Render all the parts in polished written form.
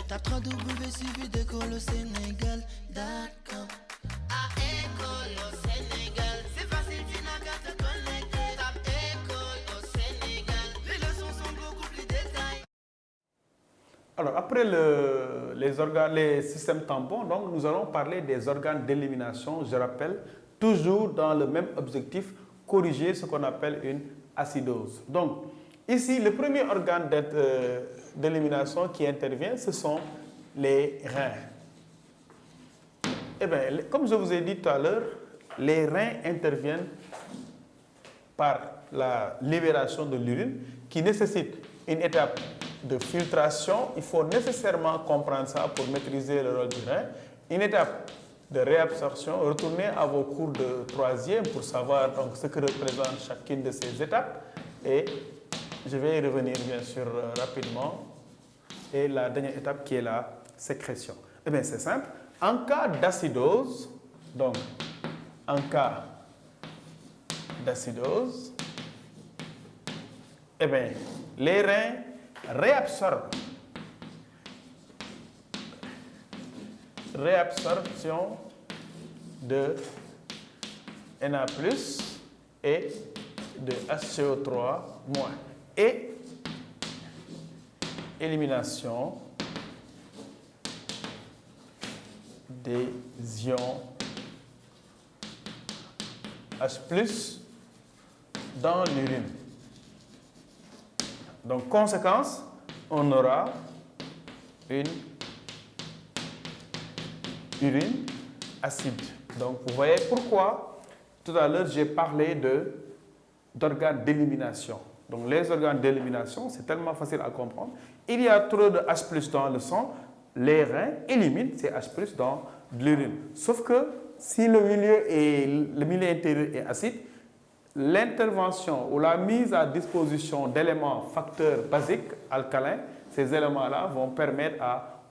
Tape www.suividécole-au-sénégal.com. À École au Sénégal, c'est facile, tu n'as qu'à te connecter. Tape École au Sénégal, les leçons sont beaucoup plus détaillées. Alors, après les systèmes tampons, donc, nous allons parler des organes d'élimination, je rappelle, toujours dans le même objectif, corriger ce qu'on appelle une acidose. Donc, ici, le premier organe d'élimination qui intervient, ce sont les reins. Eh bien, comme je vous ai dit tout à l'heure, les reins interviennent par la libération de l'urine qui nécessite une étape de filtration. Il faut nécessairement comprendre ça pour maîtriser le rôle du rein. Une étape de réabsorption. Retournez à vos cours de troisième pour savoir donc, ce que représente chacune de ces étapes. Et je vais y revenir bien sûr rapidement. Et la dernière étape qui est la sécrétion. Eh bien, c'est simple. En cas d'acidose, donc en cas d'acidose, eh bien, les reins réabsorbent. Réabsorption de Na+ et de HCO3-. Et élimination des ions H+ dans l'urine. Donc, conséquence, on aura une urine acide. Donc, vous voyez pourquoi, tout à l'heure, j'ai parlé d'organes d'élimination. Donc, les organes d'élimination, c'est tellement facile à comprendre. Il y a trop de H+ dans le sang, les reins éliminent ces H+ dans l'urine. Sauf que si le milieu intérieur est acide, l'intervention ou la mise à disposition d'éléments facteurs basiques alcalins, ces éléments-là vont permettre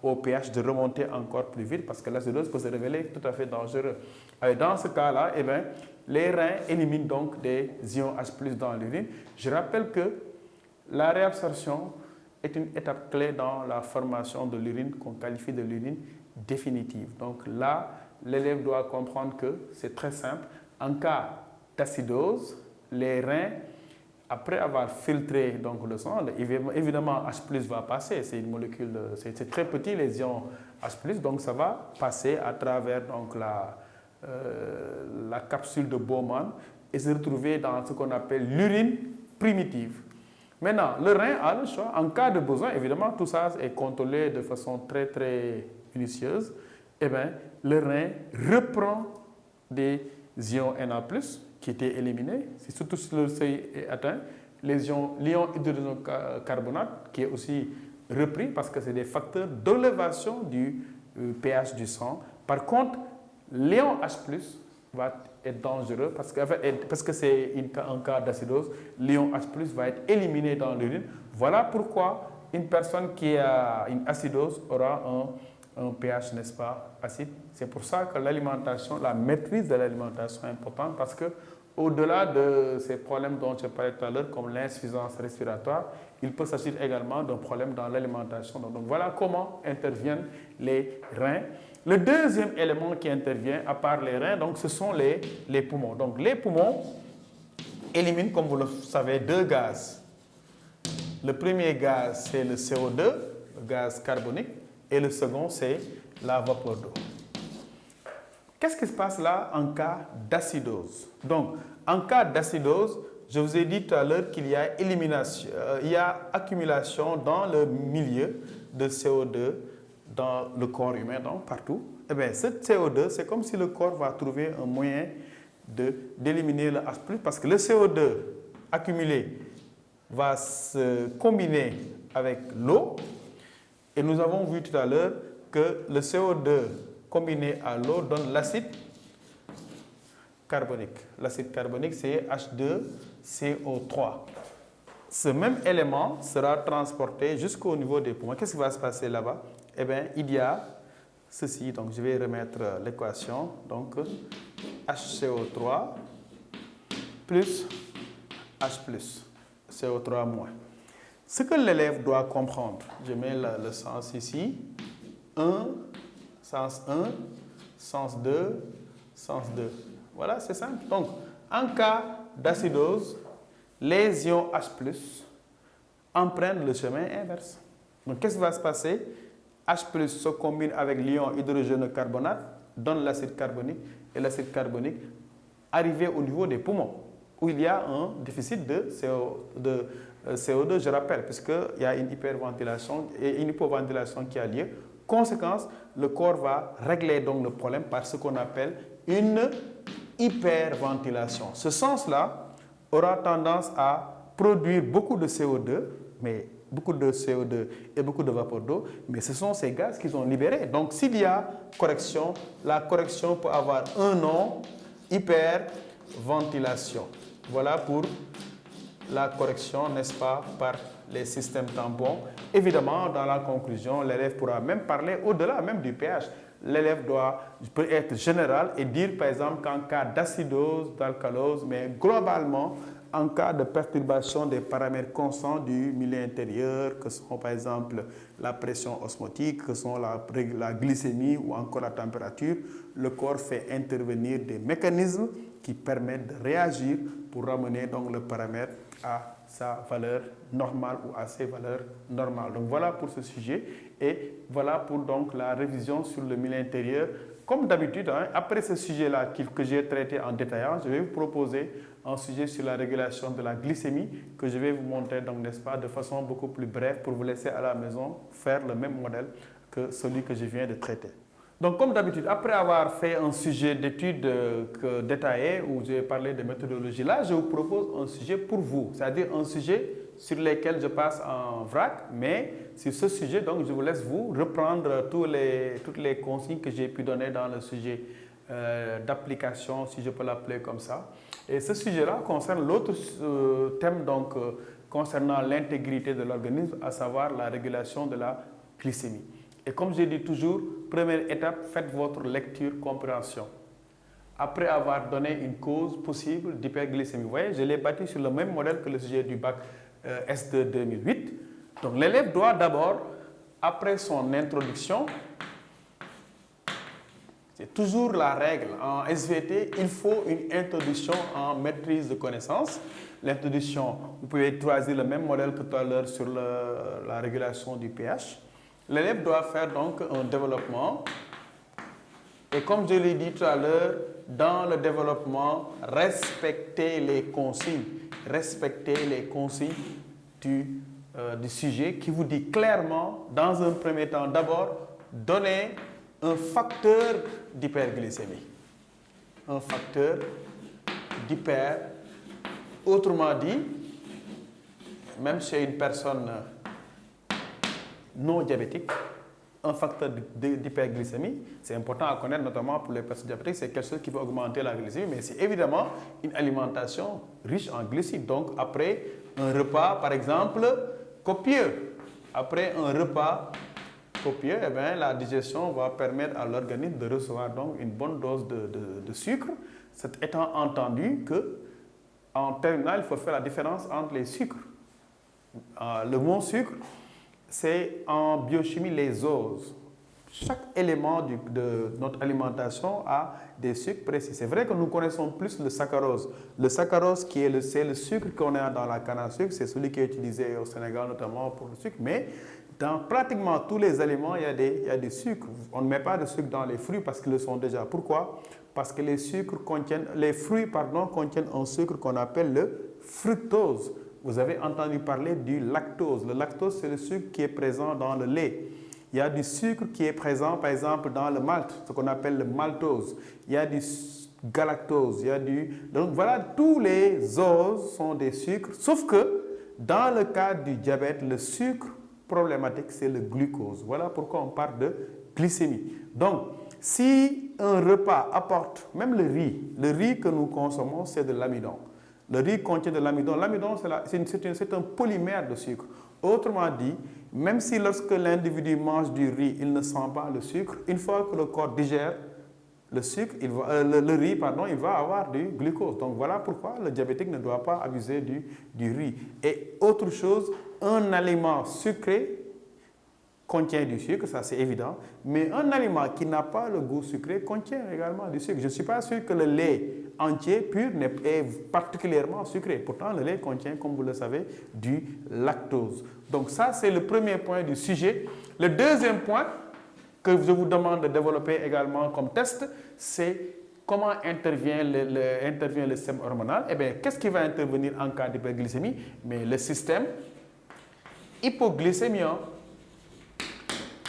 au pH de remonter encore plus vite parce que l'acidose peut se révéler tout à fait dangereux. Et dans ce cas-là, eh bien, les reins éliminent donc des ions H+ dans l'urine. Je rappelle que la réabsorption est une étape clé dans la formation de l'urine qu'on qualifie de l'urine définitive. Donc là, l'élève doit comprendre que c'est très simple. En cas d'acidose, les reins, après avoir filtré donc, le sang, évidemment H+ va passer, c'est une molécule, c'est très petit les ions H+, donc ça va passer à travers donc, la capsule de Bowman et se retrouver dans ce qu'on appelle l'urine primitive. Maintenant, le rein a le choix. En cas de besoin, évidemment, tout ça est contrôlé de façon très, très minutieuse. Eh bien, le rein reprend des ions Na+, qui étaient éliminés. C'est surtout si le seuil est atteint. L'ion hydrogène-carbonate, qui est aussi repris parce que c'est des facteurs d'élévation du pH du sang. Par contre, l'ion H+ va être dangereux parce que c'est un cas d'acidose. L'ion H+ va être éliminé dans l'urine. Voilà pourquoi une personne qui a une acidose aura un pH, n'est-ce pas, acide. C'est pour ça que l'alimentation, la maîtrise de l'alimentation est importante parce que au-delà de ces problèmes dont je parlais tout à l'heure, comme l'insuffisance respiratoire, il peut s'agir également d'un problème dans l'alimentation. Donc voilà comment interviennent les reins. Le deuxième élément qui intervient, à part les reins, donc, ce sont les poumons. Donc les poumons éliminent, comme vous le savez, deux gaz. Le premier gaz, c'est le CO2, le gaz carbonique, et le second, c'est la vapeur d'eau. Qu'est-ce qui se passe là en cas d'acidose? Donc, en cas d'acidose, je vous ai dit tout à l'heure qu'il y a élimination, il y a accumulation dans le milieu de CO2 dans le corps humain, donc partout. Eh bien, ce CO2, c'est comme si le corps va trouver un moyen d'éliminer le H+, parce que le CO2 accumulé va se combiner avec l'eau. Et nous avons vu tout à l'heure que le CO2 combiné à l'eau donne l'acide carbonique. L'acide carbonique, c'est H2CO3. Ce même élément sera transporté jusqu'au niveau des poumons. Qu'est-ce qui va se passer là-bas? Eh bien, il y a ceci. Donc, je vais remettre l'équation. Donc, HCO3 plus H+, CO3-. Ce que l'élève doit comprendre, je mets le sens ici, 1, sens 1, sens 2, sens 2. Voilà, c'est simple. Donc, en cas d'acidose, les ions H+, empruntent le chemin inverse. Donc, qu'est-ce qui va se passer? H+ se combine avec l'ion hydrogène carbonate, donne l'acide carbonique, et l'acide carbonique arrivé au niveau des poumons, où il y a un déficit de CO2, je rappelle, puisqu'il y a une hyperventilation et une hypoventilation qui a lieu. Conséquence, le corps va régler donc le problème par ce qu'on appelle une hyperventilation. Ce sens-là aura tendance à produire beaucoup de CO2, mais beaucoup de CO2 et beaucoup de vapeur d'eau, mais ce sont ces gaz qu'ils ont libérés. Donc, s'il y a correction, la correction peut avoir un nom, hyperventilation. Voilà pour la correction, n'est-ce pas, par les systèmes tampons. Évidemment, dans la conclusion, l'élève pourra même parler au-delà même du pH. L'élève peut être général et dire, par exemple, qu'en cas d'acidose, d'alcalose, mais globalement, en cas de perturbation des paramètres constants du milieu intérieur, que sont par exemple la pression osmotique, que sont la glycémie ou encore la température, le corps fait intervenir des mécanismes qui permettent de réagir pour ramener donc le paramètre à sa valeur normale ou à ses valeurs normales. Donc voilà pour ce sujet et voilà pour donc la révision sur le milieu intérieur. Comme d'habitude, après ce sujet-là que j'ai traité en détaillant, je vais vous proposer un sujet sur la régulation de la glycémie que je vais vous montrer, donc, n'est-ce pas, de façon beaucoup plus brève pour vous laisser à la maison faire le même modèle que celui que je viens de traiter. Donc, comme d'habitude, après avoir fait un sujet d'étude détaillé où j'ai parlé de méthodologie, là, je vous propose un sujet pour vous, c'est-à-dire un sujet sur lequel je passe en vrac, mais sur ce sujet, donc, je vous laisse vous reprendre toutes les consignes que j'ai pu donner dans le sujet d'application, si je peux l'appeler comme ça. Et ce sujet-là concerne l'autre thème, donc, concernant l'intégrité de l'organisme, à savoir la régulation de la glycémie. Et comme je dis toujours, première étape, faites votre lecture-compréhension. Après avoir donné une cause possible d'hyperglycémie, vous voyez, je l'ai bâti sur le même modèle que le sujet du bac S2 2008. Donc l'élève doit d'abord, après son introduction, c'est toujours la règle. En SVT, il faut une introduction en maîtrise de connaissances. L'introduction, vous pouvez choisir le même modèle que tout à l'heure sur la régulation du pH. L'élève doit faire donc un développement. Et comme je l'ai dit tout à l'heure, dans le développement, respectez les consignes. Respectez les consignes du sujet qui vous dit clairement, dans un premier temps, d'abord, donnez un facteur d'hyperglycémie. Un facteur autrement dit, même chez une personne non diabétique, un facteur d'hyperglycémie, c'est important à connaître, notamment pour les personnes diabétiques, c'est quelque chose qui peut augmenter la glycémie, mais c'est évidemment une alimentation riche en glucides. Donc, après un repas, par exemple, copieux, après un repas copieux, eh bien, la digestion va permettre à l'organisme de recevoir donc une bonne dose de sucre, c'est étant entendu que en terminale, il faut faire la différence entre les sucres. Le mot sucre, c'est en biochimie les oses. Chaque élément de notre alimentation a des sucres précis. C'est vrai que nous connaissons plus le saccharose. Le saccharose, c'est le sucre qu'on a dans la canne à sucre, c'est celui qui est utilisé au Sénégal notamment pour le sucre, mais dans pratiquement tous les aliments, il y a des sucres. On ne met pas de sucre dans les fruits parce qu'ils le sont déjà. Pourquoi? Parce que les fruits contiennent un sucre qu'on appelle le fructose. Vous avez entendu parler du lactose. Le lactose, c'est le sucre qui est présent dans le lait. Il y a du sucre qui est présent, par exemple, dans le malt, ce qu'on appelle le maltose. Il y a du galactose. Donc voilà, tous les oses sont des sucres, sauf que dans le cas du diabète, le sucre problématique, c'est le glucose. Voilà pourquoi on parle de glycémie. Donc, si un repas apporte, même le riz que nous consommons, c'est de l'amidon. Le riz contient de l'amidon. L'amidon, c'est un polymère de sucre. Autrement dit, même si lorsque l'individu mange du riz, il ne sent pas le sucre, une fois que le corps digère le riz, il va avoir du glucose. Donc voilà pourquoi le diabétique ne doit pas abuser du riz. Et autre chose, un aliment sucré contient du sucre, ça c'est évident, mais un aliment qui n'a pas le goût sucré contient également du sucre. Je ne suis pas sûr que le lait entier pur est particulièrement sucré. Pourtant, le lait contient, comme vous le savez, du lactose. Donc ça, c'est le premier point du sujet. Le deuxième point que je vous demande de développer également comme test, c'est comment intervient le système hormonal. Eh bien, qu'est-ce qui va intervenir en cas d'hyperglycémie? Mais le système hypoglycémien.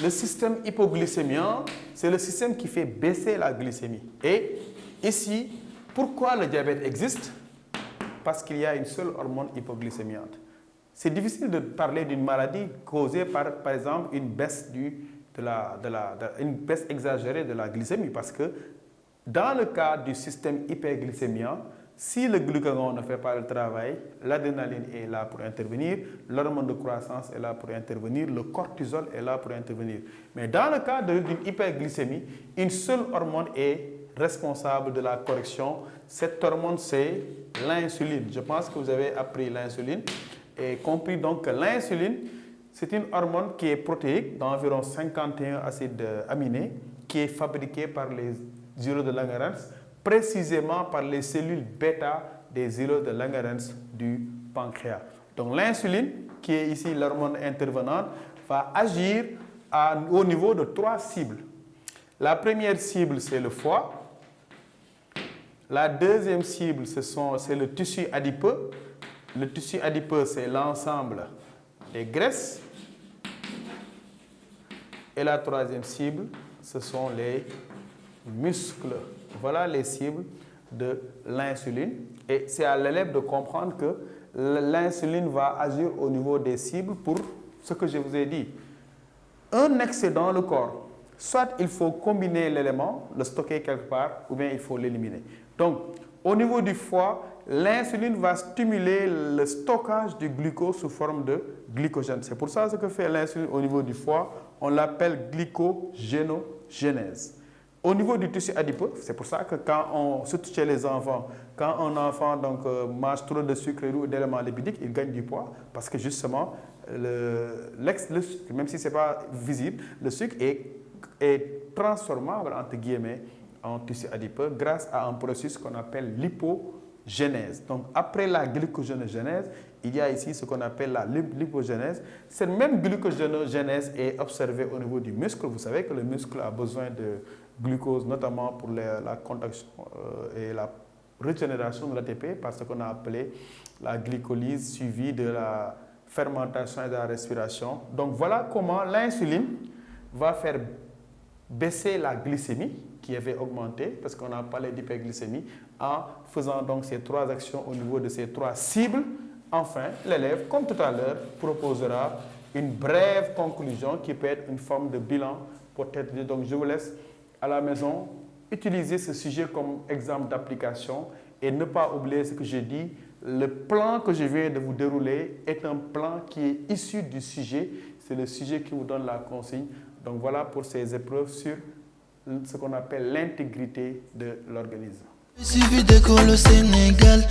Le système hypoglycémien, c'est le système qui fait baisser la glycémie. Et ici, pourquoi le diabète existe? Parce qu'il y a une seule hormone hypoglycémiante. C'est difficile de parler d'une maladie causée par exemple, une baisse, une baisse exagérée de la glycémie, parce que dans le cas du système hyperglycémien, si le glucagon ne fait pas le travail, l'adrénaline est là pour intervenir, l'hormone de croissance est là pour intervenir, le cortisol est là pour intervenir. Mais dans le cas d'une hyperglycémie, une seule hormone est responsable de la correction. Cette hormone, c'est l'insuline. Je pense que vous avez appris l'insuline et compris donc que l'insuline, c'est une hormone qui est protéique d'environ 51 acides aminés, qui est fabriquée par les îlots de Langerhans, précisément par les cellules bêta des îlots de Langerhans du pancréas. Donc l'insuline, qui est ici l'hormone intervenante, va agir au niveau de 3 cibles. La première cible, c'est le foie. La deuxième cible, c'est le tissu adipeux. Le tissu adipeux, c'est l'ensemble des graisses. Et la troisième cible, ce sont les muscles. Voilà les cibles de l'insuline. Et c'est à l'élève de comprendre que l'insuline va agir au niveau des cibles pour ce que je vous ai dit. Un excès dans le corps, soit il faut combiner l'élément, le stocker quelque part, ou bien il faut l'éliminer. Donc, au niveau du foie, l'insuline va stimuler le stockage du glucose sous forme de glycogène. C'est pour ça ce que fait l'insuline au niveau du foie, on l'appelle glycogénogenèse. Au niveau du tissu adipeux, c'est pour ça que surtout chez les enfants, quand un enfant mange trop de sucre ou d'éléments lipidiques, il gagne du poids parce que justement, même si ce n'est pas visible, le sucre est transformable entre guillemets en tissu adipeux grâce à un processus qu'on appelle l'hypogénèse. Donc après la glycogénogenèse, il y a ici ce qu'on appelle la lipogénèse. Cette même glycogénogenèse est observée au niveau du muscle. Vous savez que le muscle a besoin de glucose, notamment pour la contraction et la régénération de l'ATP, par ce qu'on a appelé la glycolyse suivie de la fermentation et de la respiration. Donc voilà comment l'insuline va faire baisser la glycémie qui avait augmenté, parce qu'on a parlé d'hyperglycémie, en faisant donc ces 3 actions au niveau de ces 3 cibles. Enfin, l'élève, comme tout à l'heure, proposera une brève conclusion qui peut être une forme de bilan pour être. Donc je vous laisse à la maison utiliser ce sujet comme exemple d'application et ne pas oublier ce que j'ai dit. Le plan que je viens de vous dérouler est un plan qui est issu du sujet. C'est le sujet qui vous donne la consigne. Donc voilà pour ces épreuves sur ce qu'on appelle l'intégrité de l'organisme. Suivi d'école au Sénégal,